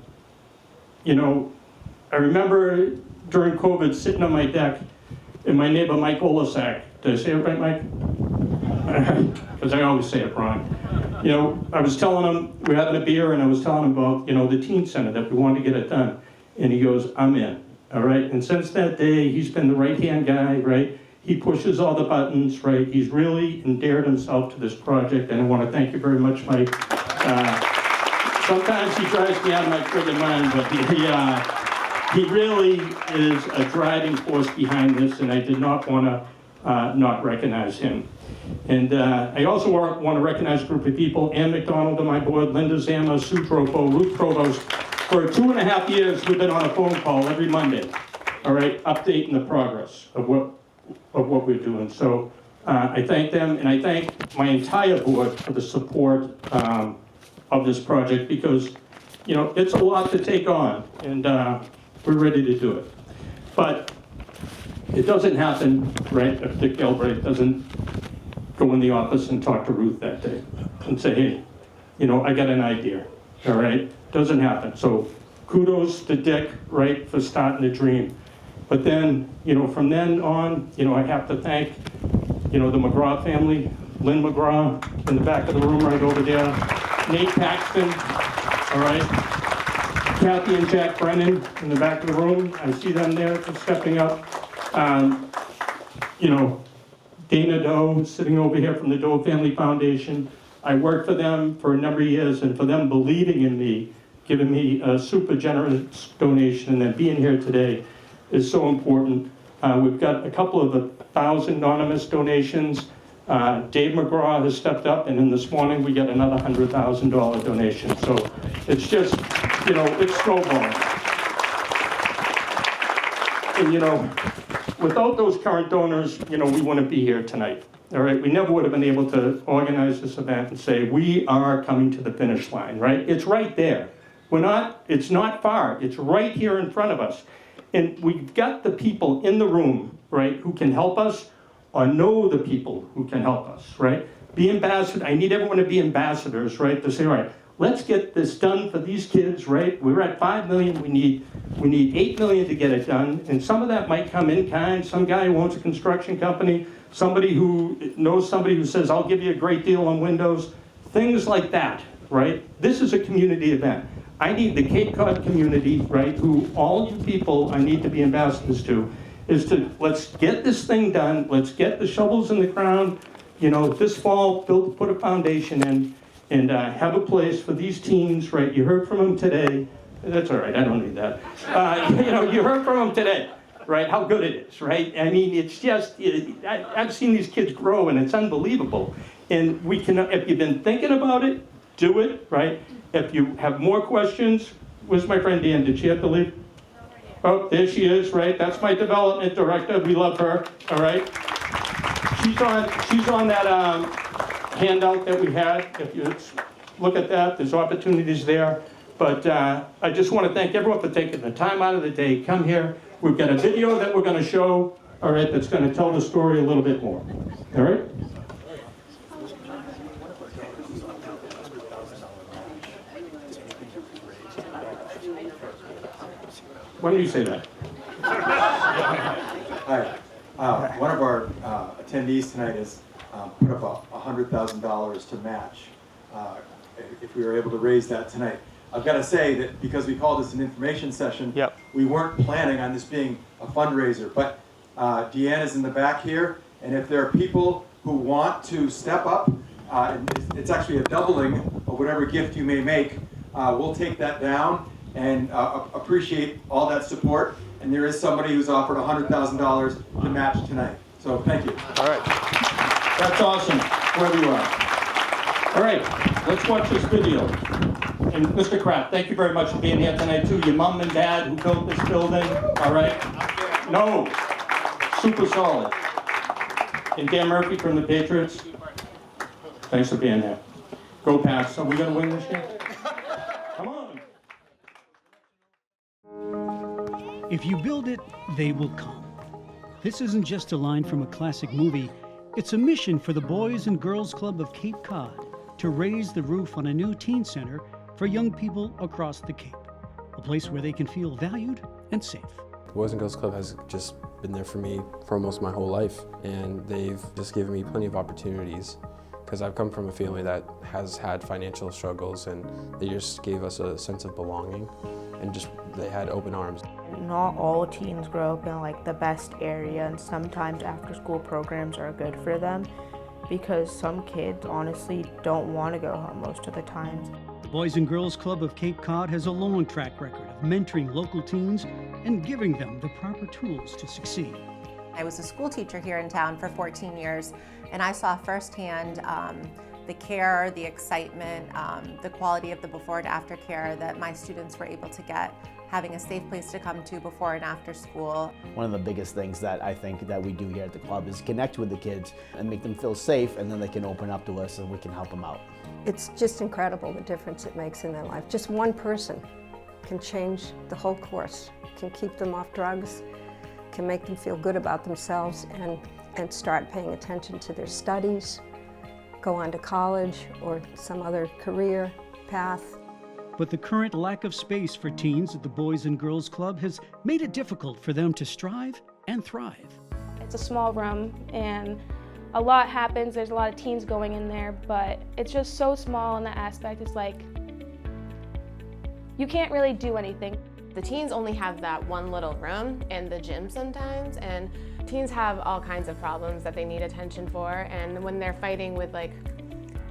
remember during COVID sitting on my deck, and my neighbor Mike Olasak, did I say it right, Mike? because I always say it wrong. You know, I was telling him, we're having a beer, and I was telling him about, you know, the teen center, that we wanted to get it done. And he goes, I'm in, all right? And since that day, he's been the right-hand guy, right? He pushes all the buttons, right? He's really endeared himself to this project, and I want to thank you very much, Mike. Sometimes he drives me out of my friggin' mind, but he really is a driving force behind this, and I did not want to not recognize him. And I also want to recognize a group of people: Ann McDonald on my board, Linda Zama, Sue Dropo, Ruth Provost. For 2.5 years, we've been on a phone call every Monday, all right, updating the progress of what we're doing. So I thank them, and I thank my entire board for the support of this project, because, you know, it's a lot to take on, and we're ready to do it. But it doesn't happen, right, if Dick Galbraith doesn't go in the office and talk to Ruth that day and say, hey, you know, I got an idea, all right? Doesn't happen. So kudos to Dick, right, for starting the dream. But then, you know, from then on, you know, I have to thank, you know, the McGraw family, Lynn McGraw in the back of the room right over there, Nate Paxton, all right, Kathy and Jack Brennan in the back of the room. I see them there stepping up. You know, Dana Doe sitting over here from the Doe Family Foundation. I worked for them for a number of years, and for them believing in me, giving me a super generous donation, and then being here today is so important. We've got a couple of 1,000 anonymous donations. Dave McGraw has stepped up, and then this morning we got another $100,000 donation. So it's just, you know, it's snowballing. And, you know, without those current donors, you know, we wouldn't be here tonight. All right, we never would have been able to organize this event and say, we are coming to the finish line, right? It's right there. It's not far, it's right here in front of us. And we've got the people in the room, right, who can help us, or know the people who can help us, right? Be ambassadors. I need everyone to be ambassadors, right? To say, all right, let's get this done for these kids, right? We're at 5 million, we need 8 million to get it done. And some of that might come in kind. Some guy who owns a construction company, somebody who knows somebody who says, I'll give you a great deal on windows, things like that, right? This is a community event. I need the Cape Cod community, right, who all you people I need to be ambassadors to, is to, let's get this thing done, let's get the shovels in the ground, you know, this fall, put a foundation in, and have a place for these teens, right? You heard from them today. That's all right, I don't need that. You know, you heard from them today, right? How good it is, right? I mean, it's just, I've seen these kids grow, and it's unbelievable. And we can, if you've been thinking about it, do it, right? If you have more questions, where's my friend Dan? Did she have to leave? Oh, there she is, right? That's my development director. We love her, all right? She's on that handout that we had. If you look at that, there's opportunities there. But I just want to thank everyone for taking the time out of the day. Come here. We've got a video that we're going to show, all right, that's going to tell the story a little bit more. All right? Why don't you say that? Hi. One of our attendees tonight has put up $100,000 to match if we were able to raise that tonight. I've got to say that because we called this an information session, we weren't planning on this being a fundraiser, but Deanne is in the back here, and if there are people who want to step up, it's actually a doubling of whatever gift you may make, we'll take that down and appreciate all that support. And there is somebody who's offered $100,000 to match tonight. So thank you. All right. That's awesome, wherever you are. All right, let's watch this video. And Mr. Kraft, thank you very much for being here tonight too. Your mom and dad who built this building, all right? No, super solid. And Dan Murphy from the Patriots, thanks for being here. Go Pats. Are we gonna win this year? Come on. If you build it, they will come. This isn't just a line from a classic movie. It's a mission for the Boys and Girls Club of Cape Cod to raise the roof on a new teen center for young people across the Cape. A place where they can feel valued and safe. The Boys and Girls Club has just been there for me for almost my whole life, and they've just given me plenty of opportunities because I've come from a family that has had financial struggles, and they just gave us a sense of belonging, and just they had open arms. Not all teens grow up in like the best area, and sometimes after school programs are good for them because some kids honestly don't want to go home most of the time. The Boys and Girls Club of Cape Cod has a long track record of mentoring local teens and giving them the proper tools to succeed. I was a school teacher here in town for 14 years, and I saw firsthand the care, the excitement, the quality of the before and after care that my students were able to get, having a safe place to come to before and after school. One of the biggest things that I think that we do here at the club is connect with the kids and make them feel safe, and then they can open up to us and we can help them out. It's just incredible the difference it makes in their life. Just one person can change the whole course, can keep them off drugs, can make them feel good about themselves and start paying attention to their studies, go on to college or some other career path. But the current lack of space for teens at the Boys and Girls Club has made it difficult for them to strive and thrive. It's a small room and a lot happens. There's a lot of teens going in there, but it's just so small in that aspect. It's like you can't really do anything. The teens only have that one little room and the gym sometimes, and teens have all kinds of problems that they need attention for, and when they're fighting with like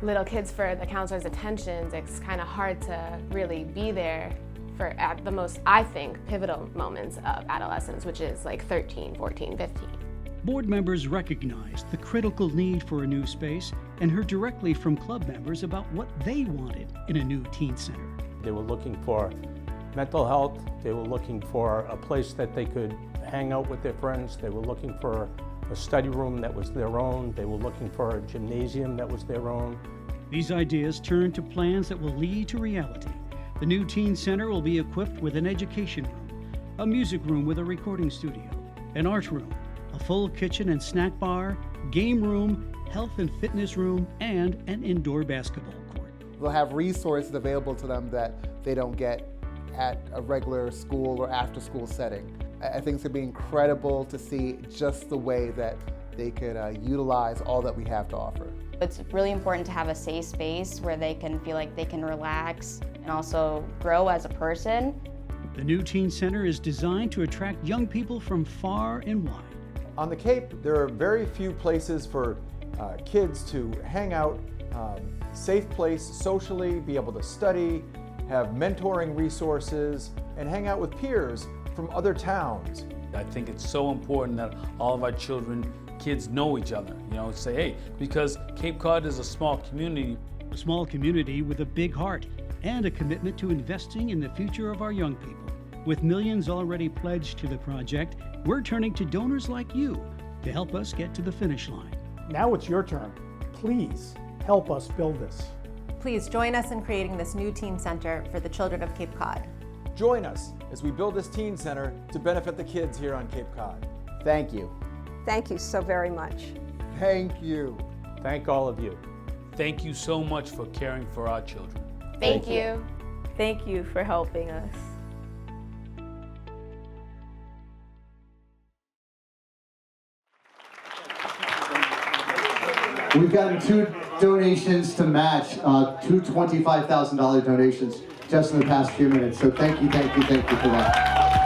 little kids for the counselor's attentions, it's kind of hard to really be there for at the most, I think, pivotal moments of adolescence, which is like 13, 14, 15. Board members recognized the critical need for a new space and heard directly from club members about what they wanted in a new teen center. They were looking for mental health, they were looking for a place that they could hang out with their friends, they were looking for a study room that was their own, they were looking for a gymnasium that was their own. These ideas turned to plans that will lead to reality. The new teen center will be equipped with an education room, a music room with a recording studio, an art room, a full kitchen and snack bar, game room, health and fitness room, and an indoor basketball court. They'll have resources available to them that they don't get at a regular school or after school setting. I think it's going to be incredible to see just the way that they could utilize all that we have to offer. It's really important to have a safe space where they can feel like they can relax and also grow as a person. The new teen center is designed to attract young people from far and wide. On the Cape, there are very few places for kids to hang out, safe place socially, be able to study, have mentoring resources, and hang out with peers from other towns. I think it's so important that all of our kids know each other, say, hey, because Cape Cod is a small community. A small community with a big heart and a commitment to investing in the future of our young people. With millions already pledged to the project, we're turning to donors like you to help us get to the finish line. Now it's your turn. Please help us build this. Please join us in creating this new teen center for the children of Cape Cod. Join us as we build this teen center to benefit the kids here on Cape Cod. Thank you. Thank you so very much. Thank you. Thank all of you. Thank you so much for caring for our children. Thank you. Thank you for helping us. We've gotten 2 donations to match, 2 $25,000 donations just in the past few minutes. So thank you for that.